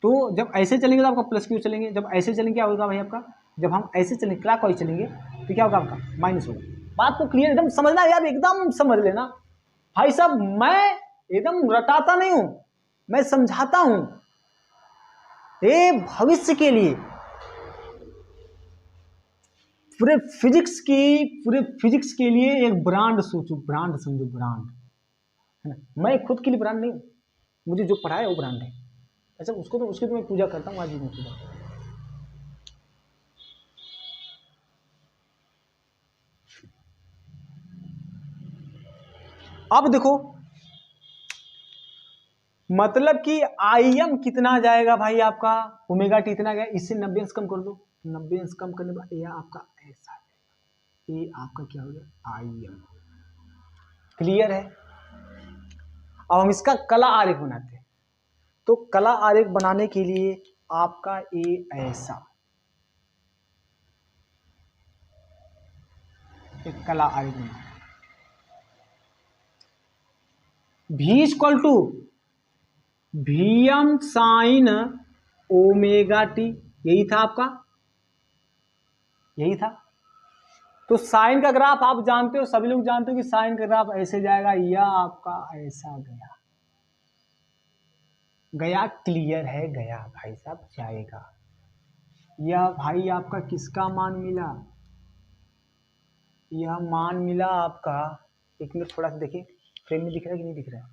तो जब ऐसे चलेंगे तो आपका प्लस क्यू चलेंगे, जब ऐसे चलेंगे क्या होगा भाई आपका, जब हम ऐसे चलेंगे क्लॉकवाइज चलेंगे तो क्या होगा आपका माइनस होगा। बात को क्लियर एकदम समझना यार, एकदम समझ लेना भाई साहब, मैं एकदम रटाता नहीं हूं, मैं समझाता हूं, ये भविष्य के लिए पूरे फिजिक्स के लिए एक ब्रांड सोचो, ब्रांड समझो, ब्रांड है ना। मैं खुद के लिए ब्रांड नहीं हूं, मुझे जो पढ़ा है वो ब्रांड है। अच्छा, उसको तो उसकी तो मैं पूजा करता हूँ, आज भी मैं पूजा करता हूँ। अब देखो, मतलब कि Im कितना जाएगा भाई आपका, ओमेगा टी इतना गया, इससे 90 अंश कम कर दो, 90 अंश कम करने के बाद यह आपका ऐसा है, ये आपका क्या हो गया Im। क्लियर है। अब हम इसका कला आरेख बनाते हैं। तो कला आरेख बनाने के लिए आपका ये ऐसा, एक कला आएगी। V equal to Vm sine omega T, यही था आपका, यही था। तो साइन का ग्राफ आप जानते हो, सभी लोग जानते हो कि साइन का ग्राफ ऐसे जाएगा, या आपका ऐसा गया, गया क्लियर है, गया भाई साहब जाएगा। यह भाई आपका किसका मान मिला, यह मान मिला आपका, एक मिनट थोड़ा सा देखिए फ्रेम में दिख रहा है कि नहीं दिख रहा है,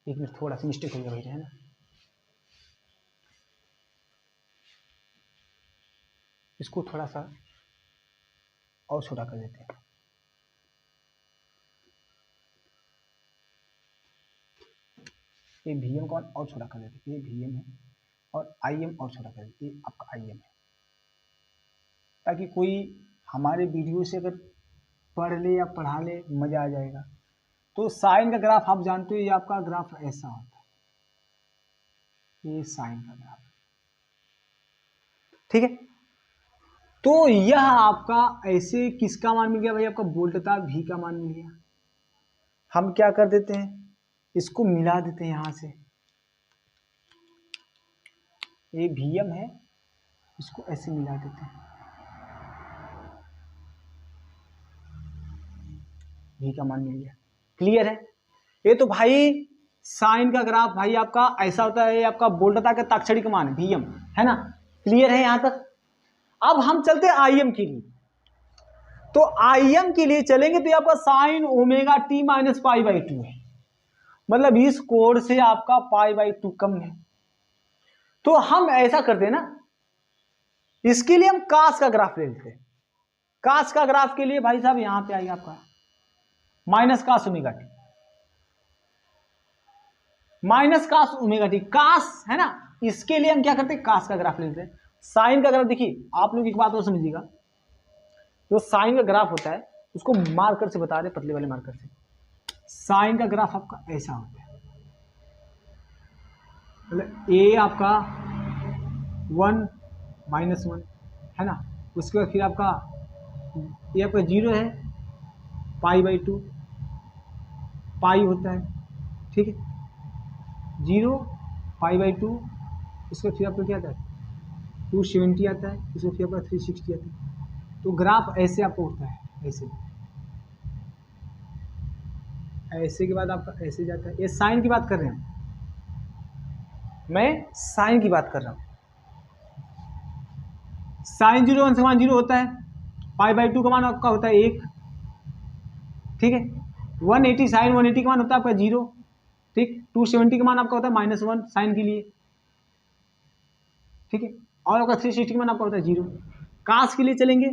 एक मिनट थोड़ा सा मिस्टेक हो गया भाई, है ना। इसको थोड़ा सा और छोटा कर देते हैं। ये Vm को और छोटा कर देते हैं, ये Vm है और Im और छोटा कर देते हैं, ये आपका Im है, ताकि कोई हमारे वीडियो से अगर पढ़ ले या पढ़ा ले मजा आ जाएगा। तो साइन का ग्राफ आप जानते हो, ये आपका ग्राफ ऐसा होता है, ये साइन का ग्राफ, ठीक है। तो यह आपका ऐसे किसका मान मिल गया भाई, आपका वोल्टता V का मान मिल गया। हम क्या कर देते हैं, इसको मिला देते हैं यहां से, ये Vm है, इसको ऐसे मिला देते हैं, V का मान मिल गया, क्लियर है। ये तो भाई साइन का ग्राफ भाई आपका ऐसा होता है, आपका वोल्टता का ताक्षणिक मान Vm है ना, क्लियर है यहां तक। अब हम चलते हैं Im के लिए। तो Im के लिए चलेंगे तो आपका sign omega T minus pi by 2 है, मतलब इस कोण से आपका पाई बाई 2 कम है। तो हम ऐसा करते हैं ना, इसके लिए हम कास का ग्राफ ले लेते हैं। कास का ग्राफ के लिए भाई साहब यहां पे आएगा आपका minus cos omega T, minus cos omega T, cos है ना, इसके लिए हम क्या करते हैं, कास का ग्राफ लेते हैं। साइन का ग्राफ देखिए, आप लोग एक बात और समझिएगा, जो साइन का ग्राफ होता है उसको मार्कर से बता रहे, पतले वाले मार्कर से। साइन का ग्राफ आपका ऐसा होता है, मतलब ए आपका 1 -1 है ना, उसके बाद फिर आपका ये आपका 0 है, पाई बाई 2 पाई होता है, ठीक है, 0 पाई बाई 2, उसके फिर आपका क्या आता है 270 आता है, उसके फिर आपका 360 आता है। तो ग्राफ ऐसे आपको उठता है, ऐसे ऐसे के बाद आपका ऐसे जाता है। ये साइन की बात कर रहे हैं, मैं साइन की बात कर रहा हूं। साइन 0 1 समान 0 होता है, पाई बाई 2 का मान आपका होता है 1, ठीक है। 180 साइन 180 का मान होता है आपका 0, ठीक। 270 का मान आपका होता है -1 साइन के लिए, ठीक है। और आपका 360 का मान आपका होता है 0। कास के लिए चलेंगे,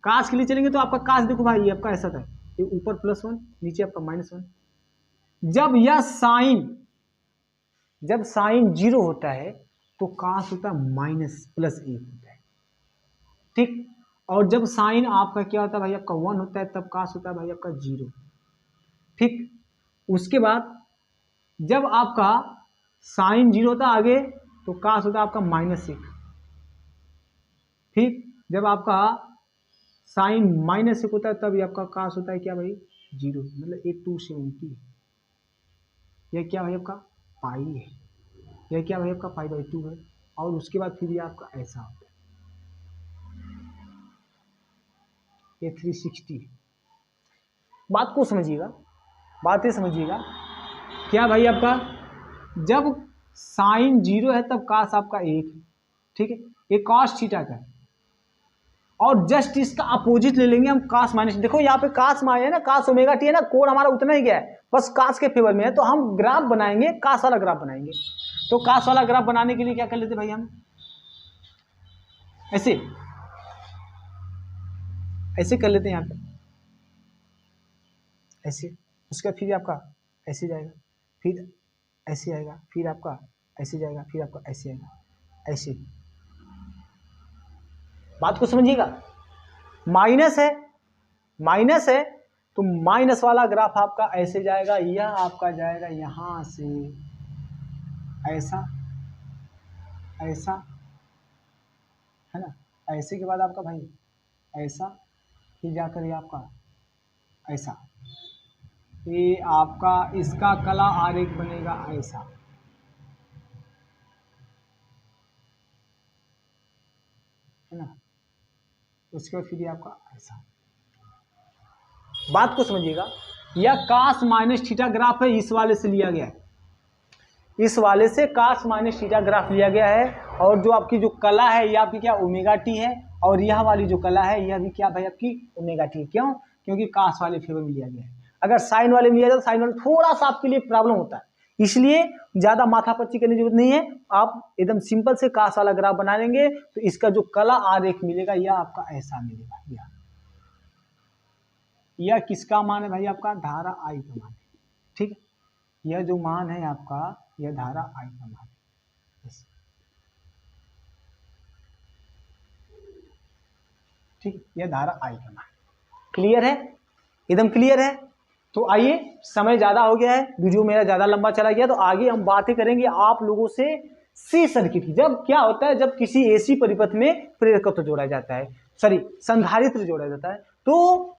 कास के लिए चलेंगे तो आपका कास देखो भाई, ये आपका ऐसा था, ये ऊपर +1 नीचे आपका -1। जब यह साइन, जब साइन 0 होता है तो कास होता है -+1 होता है, ठीक। और जब साइन आपका क्या होता है भाई, आपका 1 होता है, तब कास होता है भाई आपका 0, ठीक। उसके बाद जब आपका साइन 0 होता है आगे, तो कास होता है आपका -1, ठीक। जब आपका साइन -1 होता है तब ये आपका कास होता है क्या भाई 0, मतलब एक 270 है। यह क्या भाई आपका पाई है, यह क्या भाई आपका पाई बाई 2 है। और उसके बाद फिर ये आपका ऐसा होता है, ये 360। बात को समझिएगा, बात ये समझिएगा, क्या भाई आपका जब साइन 0 है तब कास आपका 1 है, ठीक है। ये कॉस थीटा का है, और जस्ट इसका अपोजिट ले लेंगे हम, कास माइनस। देखो यहाँ पे कास माइनस है ना, कास ओमेगा टी है ना, कोण हमारा उतना ही गया है, बस कास के फेवर में है। तो हम ग्राफ बनाएंगे, कास वाला ग्राफ बनाएंगे। तो कास वाला ग्राफ बनाने के लिए क्या कर लेते भाई, हम ऐसे ऐसे कर लेते हैं, यहाँ पे ऐसे। उसका फिर आपका ऐसे जाएगा, फिर ऐसे आएगा, फिर आपका ऐसे जाएगा, फिर आपका ऐसे आएगा, ऐसे। बात को समझिएगा, माइनस है, माइनस है तो माइनस वाला ग्राफ आपका ऐसे जाएगा, यह आपका जाएगा यहां से ऐसा, ऐसा है ना, ऐसे के बाद आपका भाई ऐसा, फिर जाकर ये आपका ऐसा, ये आपका इसका कला आरेख बनेगा ऐसा, है ना। उसके बाद फिर ये आपका ऐसा। बात को समझिएगा, यह कास माइनस थीटा ग्राफ है, इस वाले से लिया गया है, इस वाले से कास माइनस थीटा ग्राफ लिया गया है। और जो आपकी जो कला है ये आपकी क्या ओमेगा टी है, और यह वाली जो कला है यह भी क्या भाई आपकी ओमेगा टी। क्यों? क्योंकि कास वाले फेवर में लिया गया है। अगर साइन वाले में लिया जाए तो साइन वाले थोड़ा सा आपके लिए प्रॉब्लम होता है, इसलिए ज्यादा माथापच्ची करने की जरूरत नहीं है। आप एकदम सिंपल से कास वाला ग्राफ बना लेंगे तो इसका जो कला आरेख मिलेगा यह आपका ऐसा मिलेगा। यह किसका मान है भाई? आपका धारा आई का मान है, ठीक है। यह जो मान है आपका, यह धारा आई का मान है, ठीक, यह धारा आई का मान। क्लियर है? एकदम क्लियर है। तो आइए, समय ज्यादा हो गया है, वीडियो मेरा ज्यादा लंबा चला गया, तो आगे हम बातें करेंगे आप लोगों से सी सर्किट की। जब क्या होता है, जब किसी एसी परिपथ में प्रेरकत्व जोड़ा जाता है, सॉरी संधारित्र जोड़ा जाता है, तो